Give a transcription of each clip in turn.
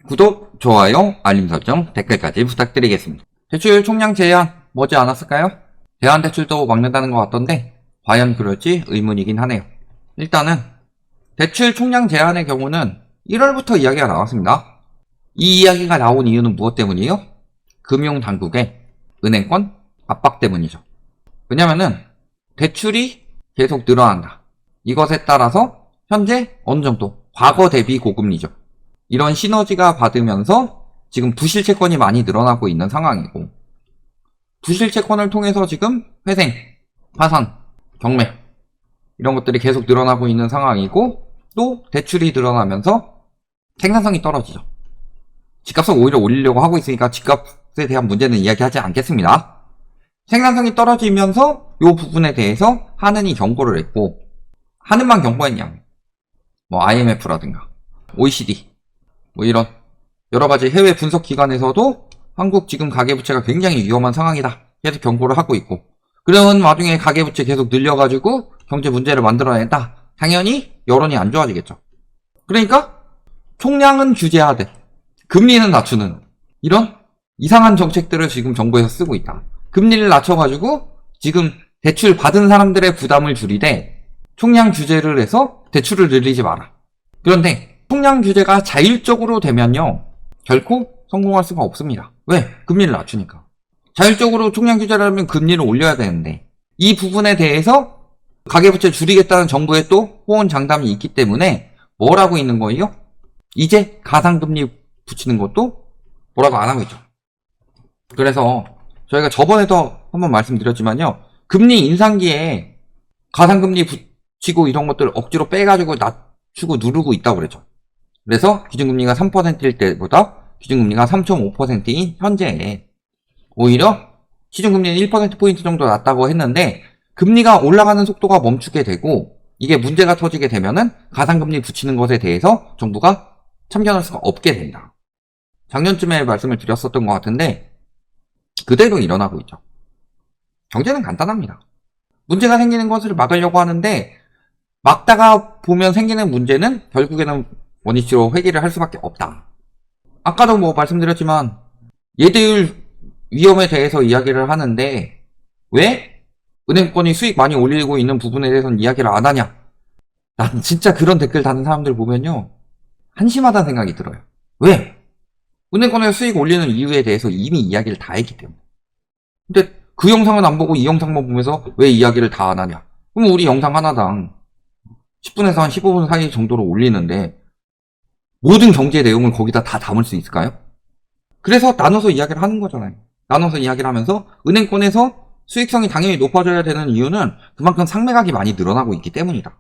구독, 좋아요, 알림 설정, 댓글까지 부탁드리겠습니다. 대출 총량 제한 머지 않았을까요? 대환대출도 막는다는 것 같던데 과연 그럴지 의문이긴 하네요. 일단은 대출 총량 제한의 경우는 1월부터 이야기가 나왔습니다. 이 이야기가 나온 이유는 무엇 때문이에요? 금융당국의 은행권 압박 때문이죠. 왜냐면은 대출이 계속 늘어난다. 이것에 따라서 현재 어느 정도 과거 대비 고금리죠. 이런 시너지가 받으면서 지금 부실채권이 많이 늘어나고 있는 상황이고, 부실채권을 통해서 지금 회생, 파산, 경매 이런 것들이 계속 늘어나고 있는 상황이고, 또 대출이 늘어나면서 생산성이 떨어지죠. 집값을 오히려 올리려고 하고 있으니까 집값에 대한 문제는 이야기하지 않겠습니다. 생산성이 떨어지면서 이 부분에 대해서 한은이 경고를 했고, 한은만 경고했냐, IMF라든가 OECD 이런 여러가지 해외 분석 기관에서도 한국 지금 가계부채가 굉장히 위험한 상황이다 계속 경고를 하고 있고, 그런 와중에 가계부채 계속 늘려가지고 경제 문제를 만들어낸다. 당연히 여론이 안 좋아지겠죠. 그러니까 총량은 규제하되 금리는 낮추는 이런 이상한 정책들을 지금 정부에서 쓰고 있다. 금리를 낮춰가지고 지금 대출 받은 사람들의 부담을 줄이되 총량 규제를 해서 대출을 늘리지 마라. 그런데 총량 규제가 자율적으로 되면요, 결코 성공할 수가 없습니다. 왜? 금리를 낮추니까. 자율적으로 총량 규제를 하면 금리를 올려야 되는데, 이 부분에 대해서 가계부채 줄이겠다는 정부의 또 호언장담이 있기 때문에 뭘 하고 있는 거예요? 이제 가상금리 붙이는 것도 뭐라고 안 하고 있죠. 그래서 저희가 저번에도 한번 말씀드렸지만요, 금리 인상기에 가상금리 붙이고 이런 것들 억지로 빼가지고 낮추고 누르고 있다고 그랬죠. 그래서 기준금리가 3%일 때보다 기준금리가 3.5%인 현재에 오히려 시중금리는 1%포인트 정도 낮다고 했는데, 금리가 올라가는 속도가 멈추게 되고 이게 문제가 터지게 되면은 가상금리 붙이는 것에 대해서 정부가 참견할 수가 없게 된다. 작년쯤에 말씀을 드렸었던 것 같은데 그대로 일어나고 있죠. 경제는 간단합니다. 문제가 생기는 것을 막으려고 하는데, 막다가 보면 생기는 문제는 결국에는 원위치로 회귀를 할 수밖에 없다. 아까도 말씀드렸지만 예대율 위험에 대해서 이야기를 하는데 왜 은행권이 수익 많이 올리고 있는 부분에 대해서는 이야기를 안 하냐? 난 진짜 그런 댓글 다는 사람들 보면요, 한심하다는 생각이 들어요. 왜? 은행권에서 수익 올리는 이유에 대해서 이미 이야기를 다 했기 때문에. 근데 그 영상은 안 보고 이 영상만 보면서 왜 이야기를 다 안 하냐? 그럼 우리 영상 하나당 10분에서 한 15분 사이 정도로 올리는데 모든 경제 내용을 거기다 다 담을 수 있을까요? 그래서 나눠서 이야기를 하는 거잖아요. 나눠서 이야기를 하면서 은행권에서 수익성이 당연히 높아져야 되는 이유는 그만큼 상매각이 많이 늘어나고 있기 때문이다.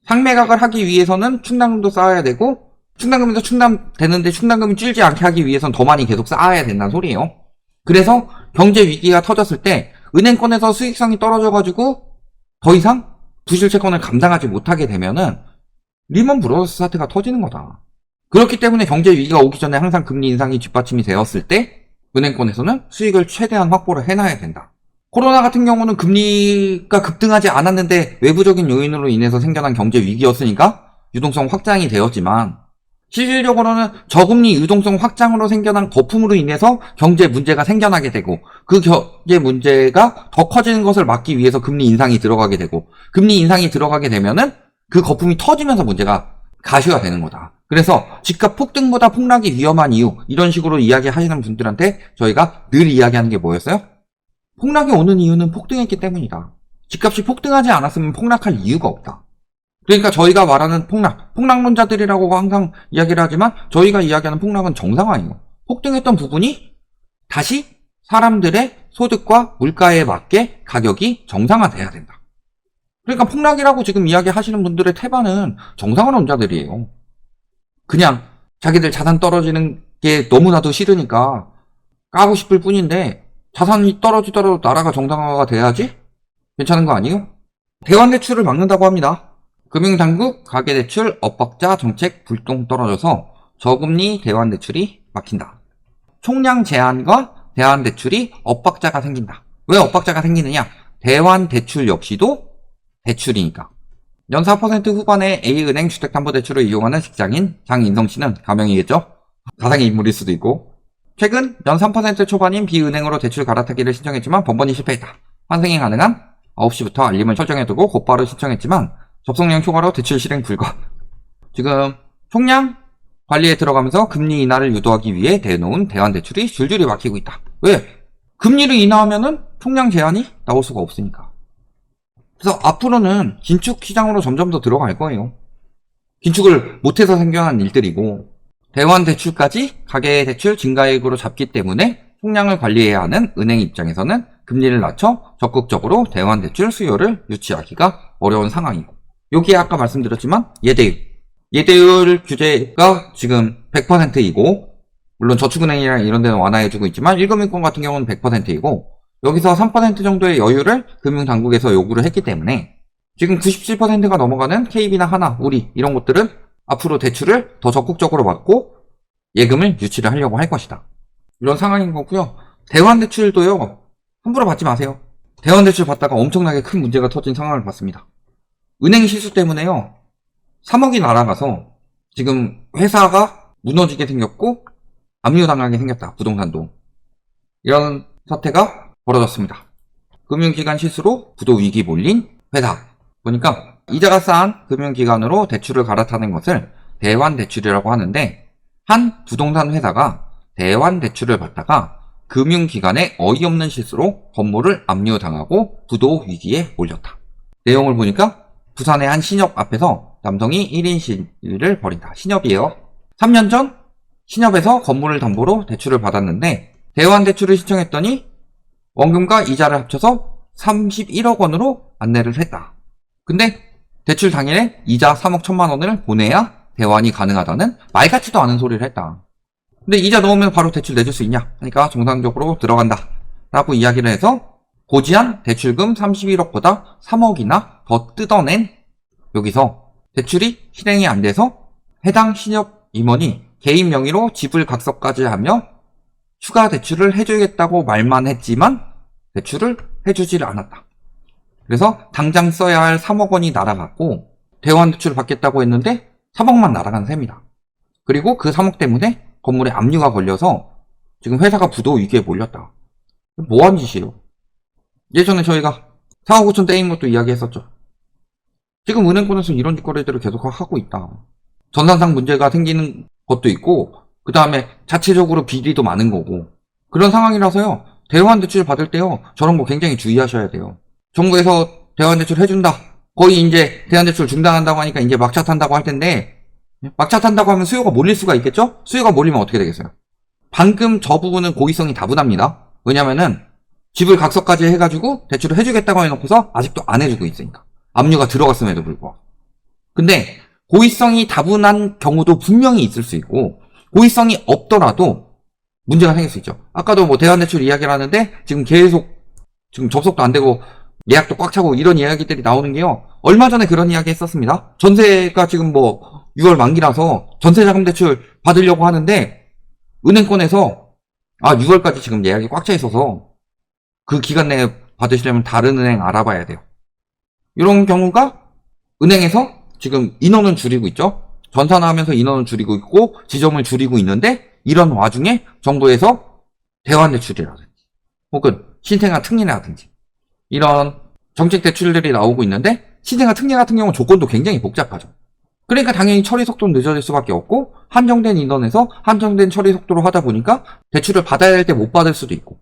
상매각을 하기 위해서는 충당금도 쌓아야 되고, 충당금도 충당되는데 충당금이 줄지 않게 하기 위해서는 더 많이 계속 쌓아야 된다는 소리예요. 그래서 경제 위기가 터졌을 때 은행권에서 수익성이 떨어져가지고 더 이상 부실채권을 감당하지 못하게 되면은 리먼 브러더스 사태가 터지는 거다. 그렇기 때문에 경제 위기가 오기 전에 항상 금리 인상이 뒷받침이 되었을 때 은행권에서는 수익을 최대한 확보를 해놔야 된다. 코로나 같은 경우는 금리가 급등하지 않았는데 외부적인 요인으로 인해서 생겨난 경제 위기였으니까 유동성 확장이 되었지만, 실질적으로는 저금리 유동성 확장으로 생겨난 거품으로 인해서 경제 문제가 생겨나게 되고, 그 경제 문제가 더 커지는 것을 막기 위해서 금리 인상이 들어가게 되고, 금리 인상이 들어가게 되면은 그 거품이 터지면서 문제가 가시가 되는 거다. 그래서 집값 폭등보다 폭락이 위험한 이유, 이런 식으로 이야기하시는 분들한테 저희가 늘 이야기하는 게 뭐였어요? 폭락이 오는 이유는 폭등했기 때문이다. 집값이 폭등하지 않았으면 폭락할 이유가 없다. 그러니까 저희가 말하는 폭락론자들이라고 항상 이야기를 하지만 저희가 이야기하는 폭락은 정상화예요. 폭등했던 부분이 다시 사람들의 소득과 물가에 맞게 가격이 정상화돼야 된다. 그러니까 폭락이라고 지금 이야기하시는 분들의 태반은 정상화론자들이에요. 그냥 자기들 자산 떨어지는 게 너무나도 싫으니까 까고 싶을 뿐인데, 자산이 떨어지더라도 나라가 정상화가 돼야지 괜찮은 거 아니에요? 대환대출을 막는다고 합니다. 금융당국 가계대출 엇박자 정책 불똥 떨어져서 저금리 대환대출이 막힌다. 총량 제한과 대환대출이 엇박자가 생긴다. 왜 엇박자가 생기느냐? 대환대출 역시도 대출이니까. 연 4% 후반에 A은행 주택담보대출을 이용하는 직장인 장인성씨는 가명이겠죠? 가상의 인물일 수도 있고. 최근 연 3% 초반인 B은행으로 대출 갈아타기를 신청했지만 번번이 실패했다. 환승이 가능한 9시부터 알림을 설정해두고 곧바로 신청했지만 접속량 초과로 대출 실행 불가. 지금 총량 관리에 들어가면서 금리 인하를 유도하기 위해 대놓은 대환대출이 줄줄이 막히고 있다. 왜? 금리를 인하하면은 총량 제한이 나올 수가 없으니까. 그래서 앞으로는 긴축 시장으로 점점 더 들어갈 거예요. 긴축을 못해서 생겨난 일들이고 대환대출까지 가계대출 증가액으로 잡기 때문에 총량을 관리해야 하는 은행 입장에서는 금리를 낮춰 적극적으로 대환대출 수요를 유치하기가 어려운 상황이고, 여기에 아까 말씀드렸지만 예대율 규제가 지금 100%이고 물론 저축은행이랑 이런 데는 완화해주고 있지만 일금융권 같은 경우는 100%이고 여기서 3% 정도의 여유를 금융당국에서 요구를 했기 때문에 지금 97%가 넘어가는 KB나 하나, 우리 이런 곳들은 앞으로 대출을 더 적극적으로 받고 예금을 유치를 하려고 할 것이다. 이런 상황인 거고요. 대환대출도요. 함부로 받지 마세요. 대환대출 받다가 엄청나게 큰 문제가 터진 상황을 봤습니다. 은행 실수 때문에요. 3억이 날아가서 지금 회사가 무너지게 생겼고 압류당하게 생겼다. 부동산도. 이런 사태가 벌어졌습니다. 금융기관 실수로 부도 위기 몰린 회사. 보니까 이자가 싼 금융기관으로 대출을 갈아타는 것을 대환대출이라고 하는데 한 부동산 회사가 대환대출을 받다가 금융기관의 어이없는 실수로 건물을 압류당하고 부도 위기에 몰렸다. 내용을 보니까 부산의 한 신협 앞에서 남성이 1인 시위를 벌인다. 신협이에요. 3년 전 신협에서 건물을 담보로 대출을 받았는데 대환대출을 신청했더니 원금과 이자를 합쳐서 31억 원으로 안내를 했다. 근데 대출 당일에 이자 3억 1천만 원을 보내야 대환이 가능하다는 말 같지도 않은 소리를 했다. 근데 이자 넣으면 바로 대출 내줄 수 있냐? 하니까 정상적으로 들어간다. 라고 이야기를 해서 고지한 대출금 31억보다 3억이나 더 뜯어낸 여기서 대출이 실행이 안 돼서 해당 신협 임원이 개인 명의로 지불 각서까지 하며 추가 대출을 해주겠다고 말만 했지만 대출을 해주지를 않았다. 그래서 당장 써야 할 3억 원이 날아갔고 대환 대출을 받겠다고 했는데 3억만 날아간 셈이다. 그리고 그 3억 때문에 건물에 압류가 걸려서 지금 회사가 부도 위기에 몰렸다. 뭐한 짓이에요? 예전에 저희가 4억 5천 떼인 것도 이야기했었죠. 지금 은행권에서 이런 짓거리들을 계속 하고 있다. 전산상 문제가 생기는 것도 있고 그 다음에 자체적으로 비리도 많은 거고 그런 상황이라서요. 대환대출 받을 때요. 저런 거 굉장히 주의하셔야 돼요. 정부에서 대환대출 해준다. 거의 이제 대환대출 중단한다고 하니까 이제 막차 탄다고 할 텐데 막차 탄다고 하면 수요가 몰릴 수가 있겠죠? 수요가 몰리면 어떻게 되겠어요? 방금 저 부분은 고의성이 다분합니다. 왜냐면은 지불 각서까지 해가지고 대출을 해주겠다고 해놓고서 아직도 안 해주고 있으니까. 압류가 들어갔음에도 불구하고. 근데 고의성이 다분한 경우도 분명히 있을 수 있고 고의성이 없더라도 문제가 생길 수 있죠. 아까도 뭐 대환대출 이야기를 하는데 지금 계속 지금 접속도 안 되고 예약도 꽉 차고 이런 이야기들이 나오는 게요. 얼마 전에 그런 이야기 했었습니다. 전세가 지금 뭐 6월 만기라서 전세자금대출 받으려고 하는데 은행권에서 6월까지 지금 예약이 꽉 차 있어서 그 기간 내에 받으시려면 다른 은행 알아봐야 돼요. 이런 경우가 은행에서 지금 인원은 줄이고 있죠. 전산화하면서 인원은 줄이고 있고 지점을 줄이고 있는데 이런 와중에 정부에서 대환대출이라든지 혹은 신생아 특례라든지 이런 정책 대출들이 나오고 있는데 신생아 특례 같은 경우는 조건도 굉장히 복잡하죠. 그러니까 당연히 처리 속도는 늦어질 수밖에 없고 한정된 인원에서 한정된 처리 속도로 하다 보니까 대출을 받아야 할 때 못 받을 수도 있고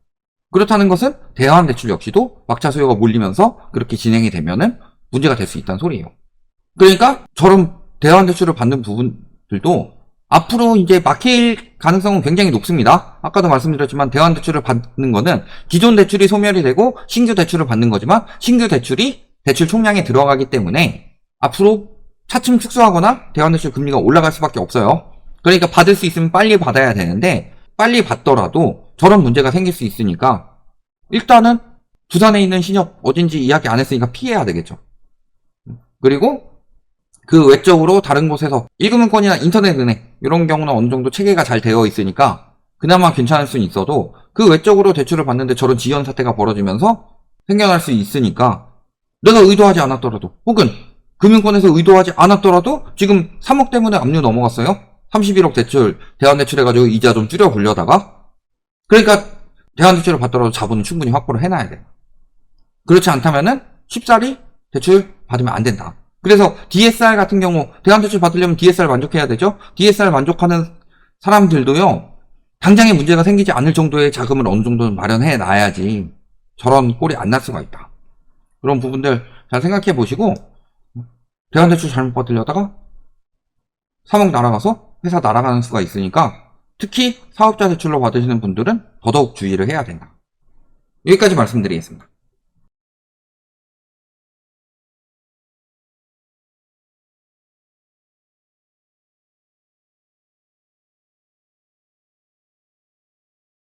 그렇다는 것은 대환대출 역시도 막차 수요가 몰리면서 그렇게 진행이 되면은 문제가 될 수 있다는 소리예요. 그러니까 저런 대환대출을 받는 부분들도 앞으로 이제 막힐 가능성은 굉장히 높습니다. 아까도 말씀드렸지만 대환대출을 받는 거는 기존 대출이 소멸이 되고 신규 대출을 받는 거지만 신규 대출이 대출 총량에 들어가기 때문에 앞으로 차츰 축소하거나 대환대출 금리가 올라갈 수밖에 없어요. 그러니까 받을 수 있으면 빨리 받아야 되는데 빨리 받더라도 저런 문제가 생길 수 있으니까 일단은 부산에 있는 신협 어딘지 이야기 안 했으니까 피해야 되겠죠. 그리고 그 외적으로 다른 곳에서 일금융권이나 인터넷은행 이런 경우는 어느 정도 체계가 잘 되어 있으니까 그나마 괜찮을 수는 있어도 그 외적으로 대출을 받는데 저런 지연 사태가 벌어지면서 생겨날 수 있으니까 내가 의도하지 않았더라도 혹은 금융권에서 의도하지 않았더라도 지금 3억 때문에 압류 넘어갔어요. 31억 대출, 대환대출 해가지고 이자 좀 줄여 굴려다가, 그러니까 대환대출을 받더라도 자본은 충분히 확보를 해놔야 돼. 그렇지 않다면은 쉽사리 대출 받으면 안 된다. 그래서 DSR 같은 경우 대환대출 받으려면 DSR 만족해야 되죠. DSR 만족하는 사람들도요, 당장에 문제가 생기지 않을 정도의 자금을 어느 정도는 마련해 놔야지 저런 꼴이 안 날 수가 있다. 그런 부분들 잘 생각해 보시고, 대환대출 잘못 받으려다가 3억 날아가서 회사 날아가는 수가 있으니까, 특히 사업자 대출로 받으시는 분들은 더더욱 주의를 해야 된다. 여기까지 말씀드리겠습니다.